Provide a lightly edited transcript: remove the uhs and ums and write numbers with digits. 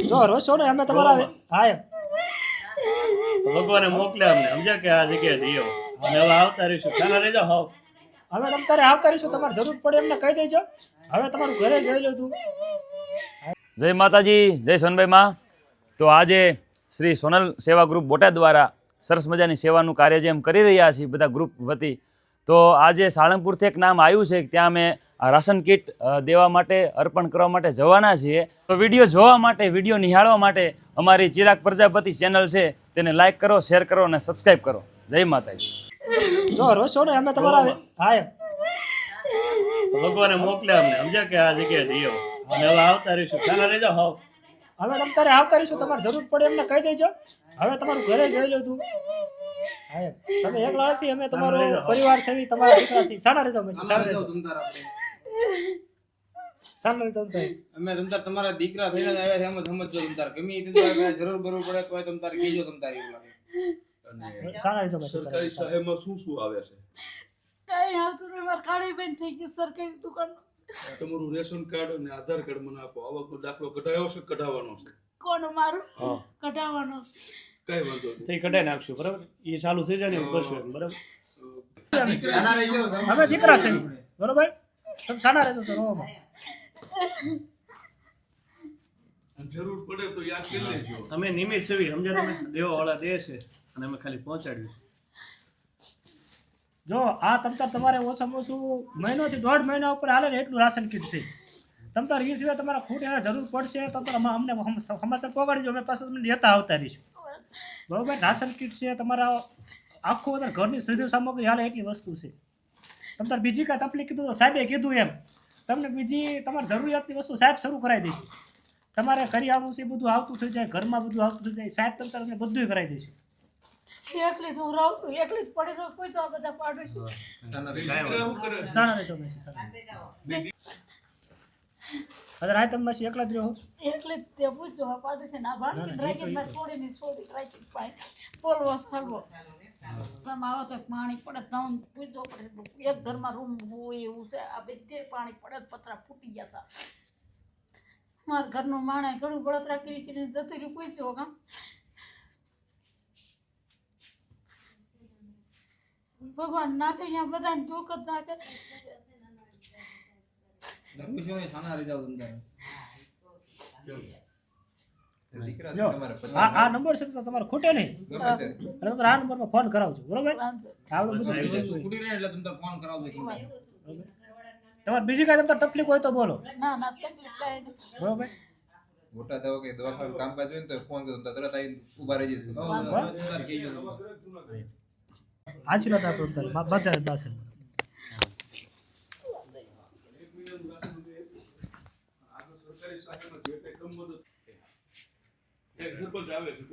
જો રોજ છો ને અમે તમારા હા એમ ભગવાને મોકલ્યા અમને સમજ્યા કે આ જગ્યાએ જઈએ અને હવે આવતા રહીશું ચાલો રહી જાઓ હાવ હવે તમ તારે આવતા રહીશું તમારે જરૂર પડે એમને કહી દેજો હવે તમારું ઘરે જોઈ લો તું જય માતાજી, જય સોનભાઈ માં. તો આજે શ્રી સોનલ સેવા ગ્રુપ બોટાદ દ્વારા સરસ મજાની સેવાનું કાર્ય જે એમ કરી રહ્યા છીએ બધા ગ્રુપ વતી. તો આજે સાળંગપુરથી એક નામ આવ્યું છે ત્યાં અમે રાશન કીટ દેવા માટે અર્પણ કરવા માટે જવાના છીએ. તો વિડીયો જોવા માટે, વિડીયો નિહાળવા માટે અમારી ચિરાગ પ્રજાપતિ ચેનલ છે તેને લાઇક કરો, શેર કરો અને સબસ્ક્રાઈબ કરો. જય માતાજી. જો રોજ છો ને અમે તમારા હા એમ ભગવાને મોકલ્યા અમને સમજ્યા કે આ જગ્યાએ જઈએ અને હવે આવતા રહીશું ચાલો રહી જાઓ હાવ હવે તમ તારે આવતા રહીશું તમારે જરૂર પડે એમને કહી દેજો હવે તમારું ઘરે જોઈ લો તું હા એમ તમે એકલા નથી અમે તમારો પરિવાર છે તમારા દીકરા છે સાના રહેજો પછી સાના રહેજો સાના રહેજો અમે તમતાર તમારા દીકરા થઈને જ આવ્યા છે એમ જ સમજજો તમતાર ગમે તમતાર જરૂર બરોબર પડે તો તમતાર કહેજો તમતાર એવું લાગે અને સાના રહેજો સરકારી સહાયમાં શું શું આવે છે? કઈ આવતું નહીં, મારે કાળી બેન થઈ ગયું સરકારી દુકાન. તમારું રેશન કાર્ડ અને આધાર કાર્ડ મને આપો. આવકનો દાખલો કઢાયો છે, કઢાવવાનો છે? કોનું મારું કઢાવવાનો? કઈ વાંધો નહીં. તે કઢાઈ નાખશું બરાબર એ ચાલુ થઈ જાય ને એવું કરશું એમ બરાબર અમે દીકરા છે બરોબર તમે સાના રહેજો તો રોમાં જરૂર પડે તો યાદ કરી લેજો. તમે નિમિત્ત છવી સમજ્યા તમે દેવા વાળા દે છે અને અમે ખાલી પહોંચાડ્યું જો આ તમતાર તમારે ઓછામાં ઓછું મહિનોથી 1.5 મહિના ઉપર હાલે ને એટલું રાશન કીટ છે. તમતાર એ સિવાય તમારે ખૂટ જરૂર પડશે તો અમને સમાચાર પહોંચાડીજો અમે પાછા તમને લેતા આવતા રહીશું બરોબર. રાશન કીટ છે તમારા આખું બધા ઘરની સજ્જ સામગ્રી હાલે એટલી વસ્તુ છે. તમતાર બીજી કાંઈ તકલીફ કીધું તો સાહેબે કીધું એમ તમને બીજી તમારી જરૂરિયાતની વસ્તુ સાહેબ શરૂ કરાવી દેશે. તમારે કરિયાણું છે બધું આવતું થઈ જાય, ઘરમાં બધું આવતું થઈ જાય, સાહેબ તમને બધું કરાવી દેશે. એકલી જ હું રહું છું, એકલી જ પડી રહું, કોઈ તો આ બધા પાડું છું. સાના રહેજો મેસી સાના હવે રાય તમે મેસી એકલા જ રહો એકલી જ તે પૂછજો આ પાડું છે ને આ ભાણકી ડ્રાઈકીટમાં છોડીને છોડી ડ્રાઈકીટ પાય પોલવો સળવો તમે આવો તો પાણી પડે તો પૂછજો પડે. એક ઘરમાં રૂમ હોય એવું છે, આ બધે પાણી પડે પતરા ફૂટી ગયા હતા. મારા ઘરનું માણે ઘણું બળતરા કરી કરીને જતું રહ્યું, પૂછજો કામ ભગવાન નાખે અહીંયા બધાને દુઃખ જ નાખે. દરમિશો ને સાના રહી જાવ તમતાર જો આ નંબર છે તો તમારે ખૂટે નહીં અને તમારે આ નંબરમાં ફોન કરાવજો બરોબર. આવડું બધું વસ્તુ ખૂટી રહે એટલે તમતાર ફોન કરાવજો તમતાર. તમારે બીજી કાંઈ તમને તકલીફ હોય તો બોલો ના ના તકલીફ કાંઈ નહીં. બરોબર. મોટા દવા કે દવાખાનું કામકાજ હોય ને તો ફોન કરો તરત આવીને ઊભા રહી જશે. તમતાર કહેજો તમતાર. આશીર્વાદ આપો તમને બધા દાસે સરકારી સહાયમાં જે કંઈ કમ મદદ એક ખૂબ જ આવે છે.